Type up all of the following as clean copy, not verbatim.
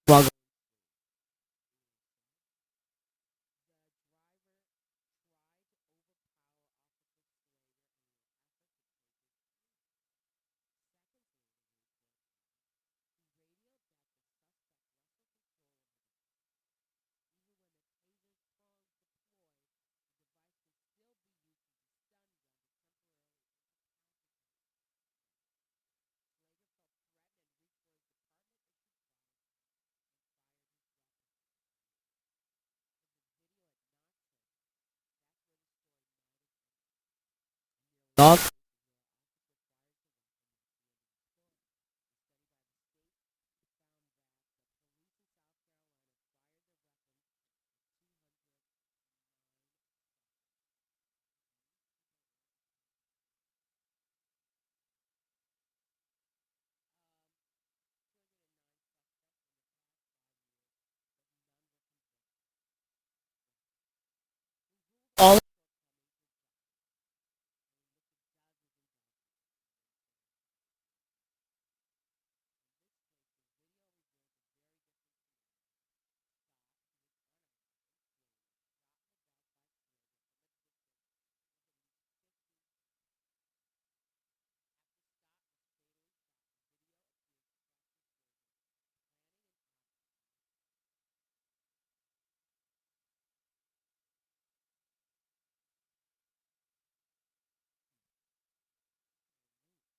While going all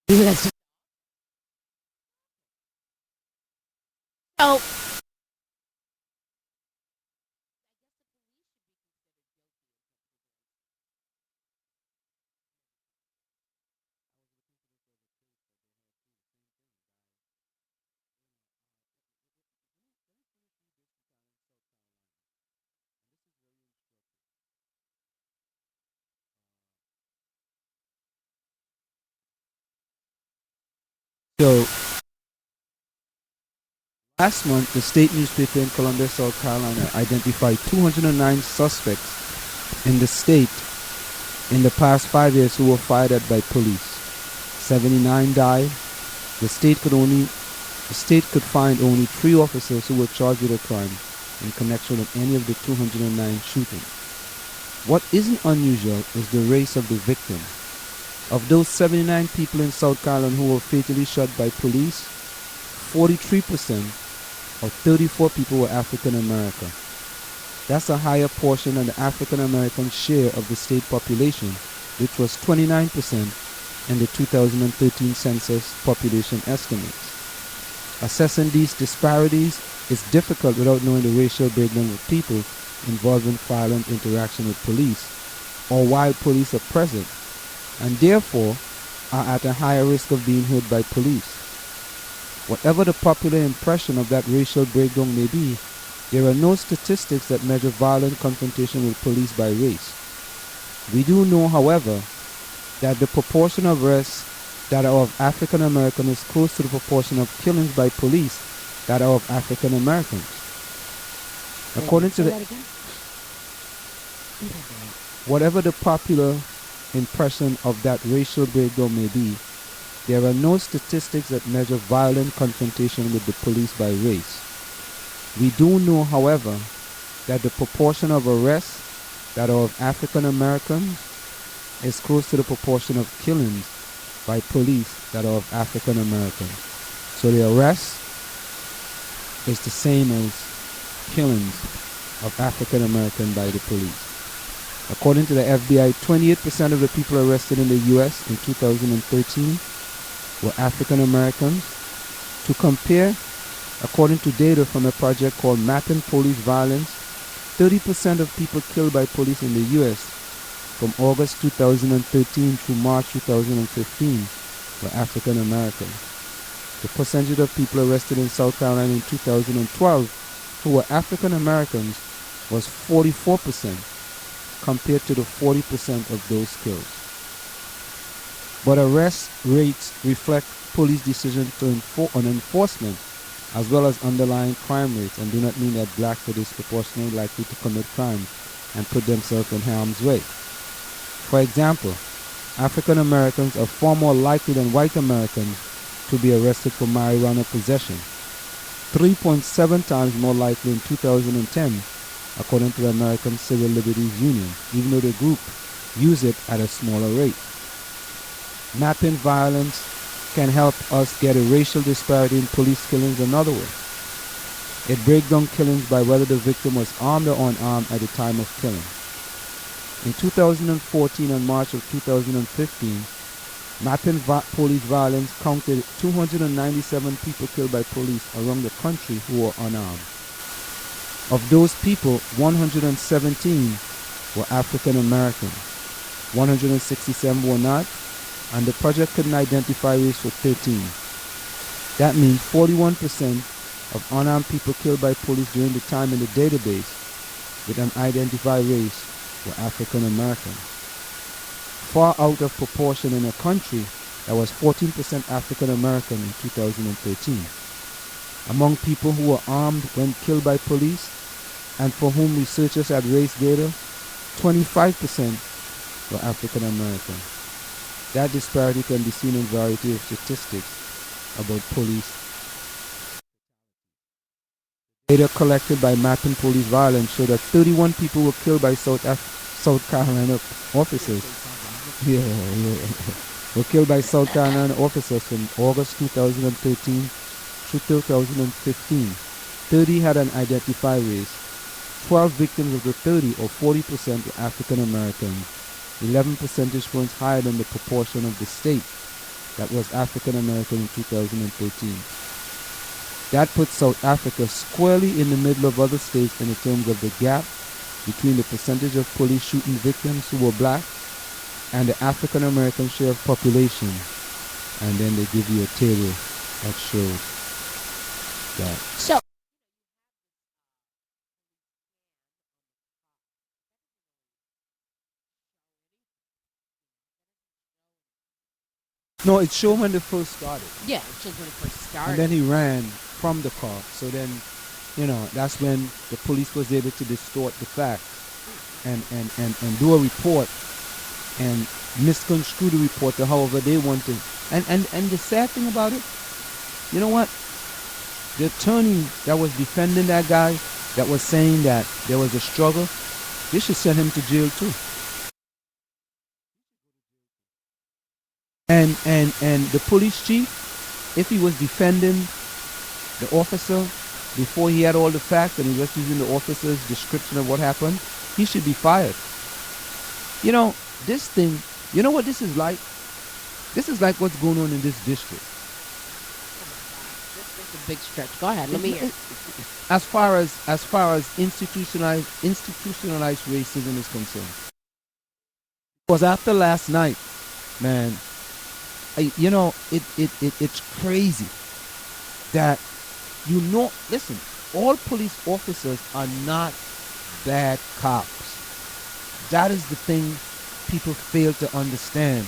let's so So last month, the state newspaper in Columbia, South Carolina, identified 209 suspects in the state in the past 5 years who were fired at by police. 79 died. The state could find only 3 officers who were charged with a crime in connection with any of the 209 shootings. What isn't unusual is the race of the victim. Of those 79 people in South Carolina who were fatally shot by police, 43% or 34 people were African American. That's a higher portion than the African American share of the state population, which was 29% in the 2013 census population estimates. Assessing these disparities is difficult without knowing the racial breakdown of people involved in violent interaction with police, or while police are present, and therefore are at a higher risk of being hurt by police. Whatever the popular impression of that racial breakdown may be, there are no statistics that measure violent confrontation with police by race. We do know, however, that the proportion of arrests that are of African Americans is close to the proportion of killings by police that are of African Americans. According to whatever the popular impression of that racial breakdown may be, there are no statistics that measure violent confrontation with the police by race. We do know, however, that the proportion of arrests that are of African Americans is close to the proportion of killings by police that are of African Americans. So the arrest is the same as killings of African American by the police. According to the FBI, 28% of the people arrested in the U.S. in 2013 were African Americans. To compare, according to data from a project called Mapping Police Violence, 30% of people killed by police in the U.S. from August 2013 through March 2015 were African American. The percentage of people arrested in South Carolina in 2012 who were African Americans was 44% compared to the 40% of those killed. But arrest rates reflect police decisions on enforcement as well as underlying crime rates, and do not mean that blacks are disproportionately likely to commit crime and put themselves in harm's way. For example, African Americans are far more likely than white Americans to be arrested for marijuana possession. 3.7 times more likely in 2010, according to the American Civil Liberties Union, even though the group use it at a smaller rate. Mapping violence can help us get a racial disparity in police killings another way. It breaks down killings by whether the victim was armed or unarmed at the time of killing. In 2014 and March of 2015, mapping police violence counted 297 people killed by police around the country who were unarmed. Of those people, 117 were African American, 167 were not, and the project couldn't identify race for 13. That means 41% of unarmed people killed by police during the time in the database with an identified race were African American. Far out of proportion in a country that was 14% African American in 2013. Among people who were armed when killed by police and for whom researchers had race data, 25% were African American. That disparity can be seen in a variety of statistics about police. Data collected by Mapping Police Violence showed that 31 people were killed by South Carolina officers. Were killed by South Carolina officers from August 2013 through 2015. 30 had an identified race. 12 victims of the 30, or 40%, were African Americans, 11 percentage points higher than the proportion of the state that was African American in 2013. That puts South Africa squarely in the middle of other states in terms of the gap between the percentage of police shooting victims who were black and the African American share of population. And then they give you a table that shows that. So No, it showed when they first started. yeah, it shows when it first started. And then he ran from the car. So then, that's when the police was able to distort the facts and do a report and misconstrue the report to however they wanted. And the sad thing about it, you know what? The attorney that was defending that guy, that was saying that there was a struggle, they should send him to jail too. And the police chief, if he was defending the officer before he had all the facts and he was using the officer's description of what happened, he should be fired. This thing, you know what this is like? This is like what's going on in this district. This is a big stretch. Go ahead, let me hear. As far as institutionalized racism is concerned. Because after last night, man, it's crazy that listen, all police officers are not bad cops. That is the thing people fail to understand.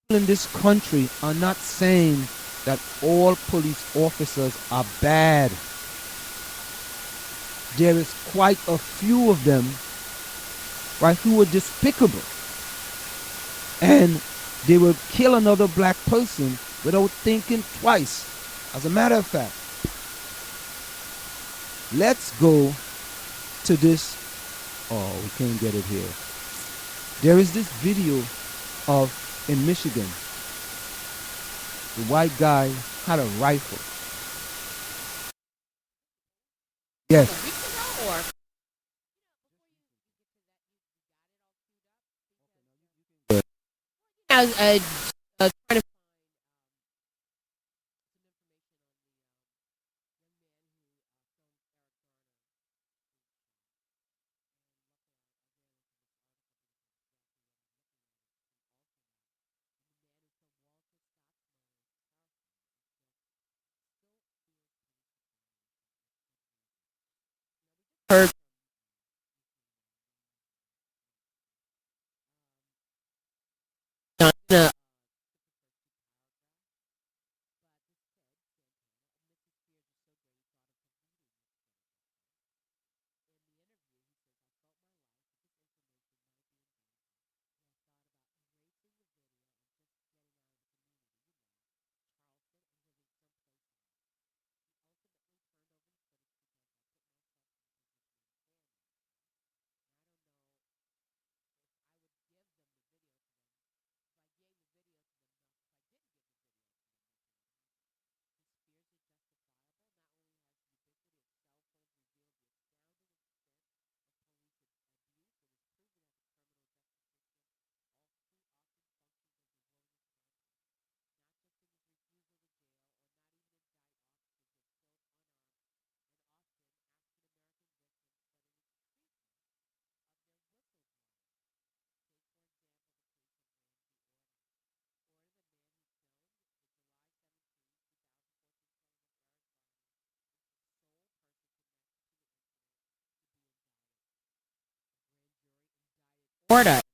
People in this country are not saying that all police officers are bad. There is quite a few of them, right, who are despicable. And they will kill another black person without thinking twice. As a matter of fact, let's go to this. Oh, we can't get it here. There is this video in Michigan. The white guy had a rifle. Yes. I was trying to heard China. Florida